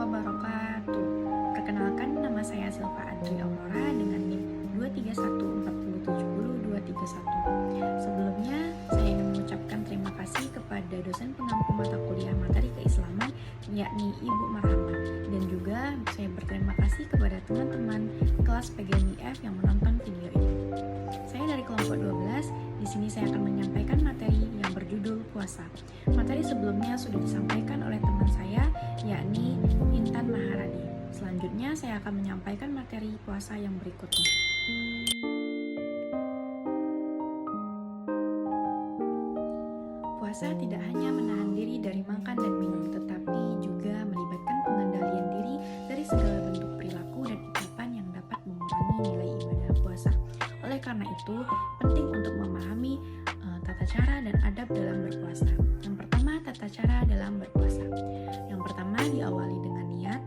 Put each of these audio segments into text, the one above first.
wabarakatuh. Perkenalkan, nama saya Silva Adri Aurora dengan NIM 23140700231. Sebelumnya, saya ingin mengucapkan terima kasih kepada dosen pengampu mata kuliah materi keislaman, yakni Ibu Marhamah, dan juga saya berterima kasih kepada teman-teman kelas PGMIF yang menonton video ini. Saya dari kelompok 12. Di sini saya akan menyampaikan materi yang berjudul puasa. Materi sebelumnya sudah disampaikan oleh teman saya, yakni Intan Maharani. Selanjutnya saya akan menyampaikan materi puasa yang berikutnya. Puasa tidak hanya menahan diri dari makan dan minum, tetapi juga melibatkan pengendalian diri dari segala bentuk perilaku dan ucapan yang dapat mengurangi nilai ibadah puasa. Oleh karena itu, penting untuk memahami tata cara dan adab dalam berpuasa. Yang pertama, tata cara dalam berpuasa. Yang pertama, diawali dengan niat.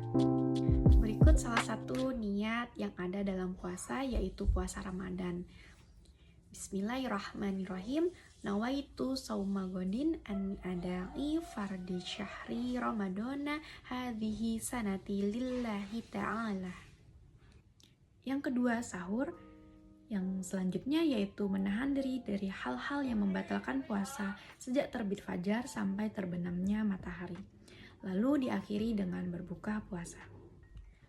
Berikut salah satu niat yang ada dalam puasa, yaitu puasa Ramadan. Bismillahirrahmanirrahim. Nawaitu sauma godin an ada'i fardi syahri ramadana hadhihi sanati lillahi ta'ala. Yang kedua, sahur. Yang selanjutnya yaitu menahan diri dari hal-hal yang membatalkan puasa sejak terbit fajar sampai terbenamnya matahari. Lalu diakhiri dengan berbuka puasa.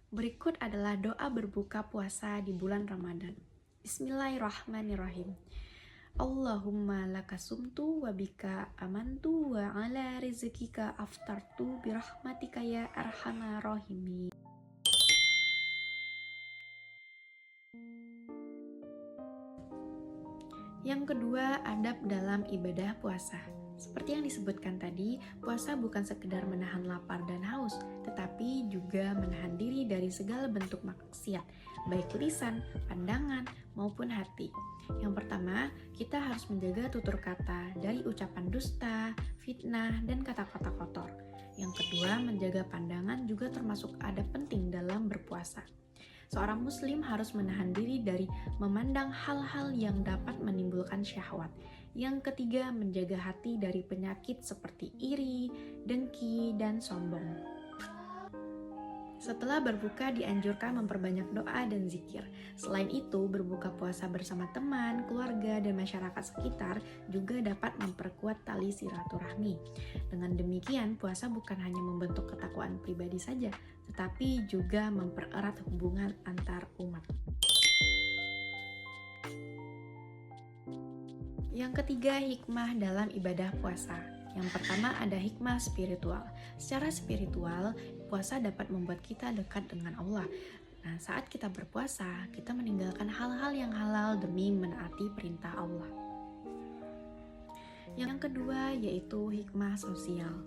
Berikut adalah doa berbuka puasa di bulan Ramadan. Bismillahirrahmanirrahim. Allahumma laka sumtu wa bika amantu wa ala rizkika aftartu birahmatika ya arhamar rahimin. Yang kedua, adab dalam ibadah puasa. Seperti yang disebutkan tadi, puasa bukan sekedar menahan lapar dan haus, tetapi juga menahan diri dari segala bentuk maksiat, baik lisan, pandangan, maupun hati. Yang pertama, kita harus menjaga tutur kata dari ucapan dusta, fitnah, dan kata-kata kotor. Yang kedua, menjaga pandangan juga termasuk adab penting dalam berpuasa. Seorang muslim harus menahan diri dari memandang hal-hal yang dapat menimbulkan syahwat. Yang ketiga, menjaga hati dari penyakit seperti iri, dengki, dan sombong. Setelah berbuka dianjurkan memperbanyak doa dan zikir. Selain itu, berbuka puasa bersama teman, keluarga, dan masyarakat sekitar juga dapat memperkuat tali silaturahmi. Dengan demikian, puasa bukan hanya membentuk ketakwaan pribadi saja, tetapi juga mempererat hubungan antar umat. Yang ketiga, hikmah dalam ibadah puasa. Yang pertama ada hikmah spiritual. Secara spiritual, puasa dapat membuat kita dekat dengan Allah. Nah, saat kita berpuasa, kita meninggalkan hal-hal yang halal demi menaati perintah Allah. Yang kedua yaitu hikmah sosial.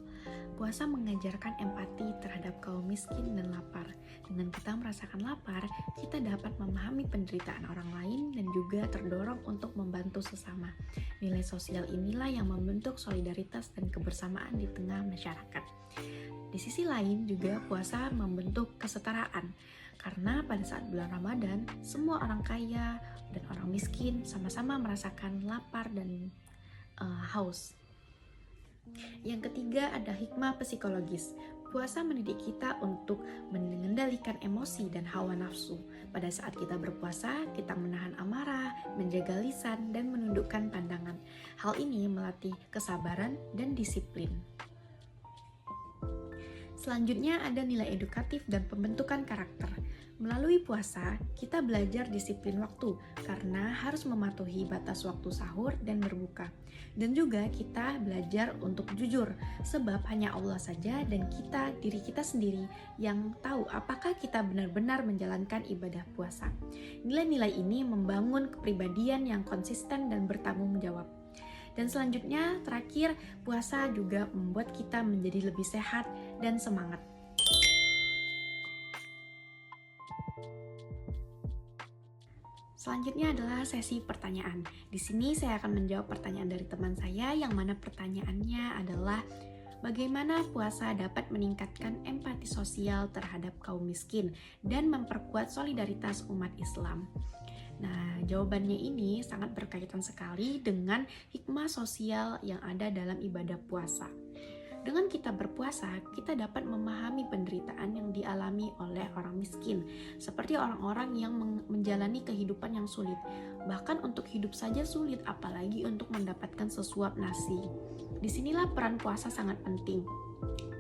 Puasa mengajarkan empati terhadap kaum miskin dan lapar. Dengan kita merasakan lapar, kita dapat memahami penderitaan orang lain dan juga terdorong untuk membantu sesama. Nilai sosial inilah yang membentuk solidaritas dan kebersamaan di tengah masyarakat. Di sisi lain juga puasa membentuk kesetaraan. Karena pada saat bulan Ramadan, semua orang kaya dan orang miskin sama-sama merasakan lapar dan haus. Yang ketiga ada hikmah psikologis. Puasa mendidik kita untuk mengendalikan emosi dan hawa nafsu. Pada saat kita berpuasa, kita menahan amarah, menjaga lisan, dan menundukkan pandangan. Hal ini melatih kesabaran dan disiplin. Selanjutnya ada nilai edukatif dan pembentukan karakter. Melalui puasa, kita belajar disiplin waktu karena harus mematuhi batas waktu sahur dan berbuka. Dan juga kita belajar untuk jujur, sebab hanya Allah saja dan diri kita sendiri yang tahu apakah kita benar-benar menjalankan ibadah puasa. Nilai-nilai ini membangun kepribadian yang konsisten dan bertanggung jawab. Dan selanjutnya, terakhir, puasa juga membuat kita menjadi lebih sehat dan semangat. Selanjutnya adalah sesi pertanyaan. Di sini saya akan menjawab pertanyaan dari teman saya yang mana pertanyaannya adalah bagaimana puasa dapat meningkatkan empati sosial terhadap kaum miskin dan memperkuat solidaritas umat Islam. Nah, jawabannya ini sangat berkaitan sekali dengan hikmah sosial yang ada dalam ibadah puasa. Dengan kita berpuasa, kita dapat memahami penderitaan yang dialami oleh orang miskin, seperti orang-orang yang menjalani kehidupan yang sulit. Bahkan untuk hidup saja sulit, apalagi untuk mendapatkan sesuap nasi. Disinilah peran puasa sangat penting.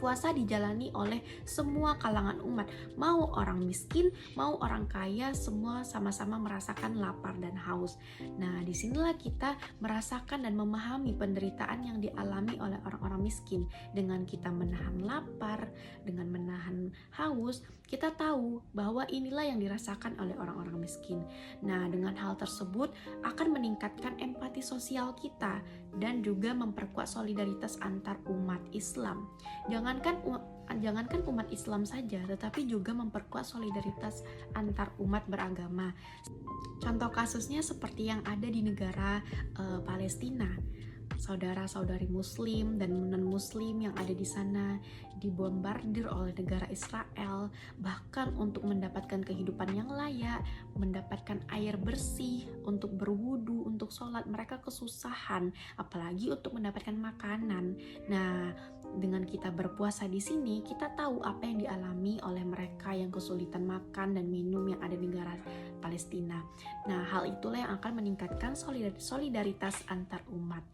Puasa dijalani oleh semua kalangan umat, mau orang miskin, mau orang kaya, semua sama-sama merasakan lapar dan haus. Nah, disinilah kita merasakan dan memahami penderitaan yang dialami oleh orang-orang miskin. Dengan kita menahan lapar, dengan menahan haus, kita tahu bahwa inilah yang dirasakan oleh orang-orang miskin. Nah, dengan hal tersebut akan meningkatkan empati sosial kita dan juga memperkuat solidaritas antar umat Islam. Jangankan umat Islam saja, tetapi juga memperkuat solidaritas antar umat beragama. Contoh kasusnya seperti yang ada di negara Palestina. Saudara-saudari Muslim dan non-Muslim yang ada di sana dibombardir oleh negara Israel, bahkan untuk mendapatkan kehidupan yang layak, mendapatkan air bersih untuk berwudu, untuk sholat, mereka kesusahan, apalagi untuk mendapatkan makanan. Nah, dengan kita berpuasa di sini, kita tahu apa yang dialami oleh mereka yang kesulitan makan dan minum yang ada di negara Palestina. Nah, hal itulah yang akan meningkatkan solidaritas antar umat.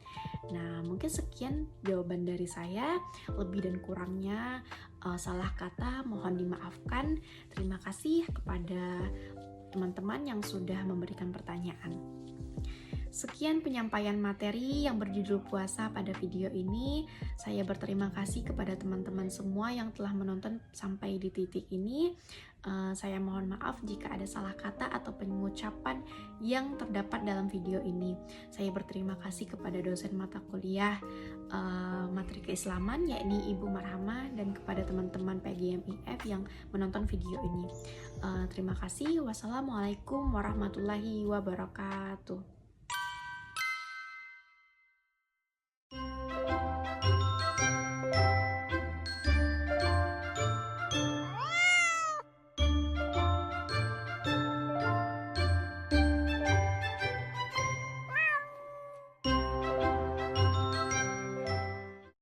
Nah, mungkin sekian jawaban dari saya. Lebih dan kurangnya salah kata mohon dimaafkan. Terima kasih kepada teman-teman yang sudah memberikan pertanyaan. Sekian penyampaian materi yang berjudul puasa pada video ini. Saya berterima kasih kepada teman-teman semua yang telah menonton sampai di titik ini. Saya mohon maaf jika ada salah kata atau pengucapan yang terdapat dalam video ini. Saya berterima kasih kepada dosen mata kuliah materi keislaman, yakni Ibu Marhamah, dan kepada teman-teman PGMIF yang menonton video ini. Terima kasih. Wassalamualaikum warahmatullahi wabarakatuh.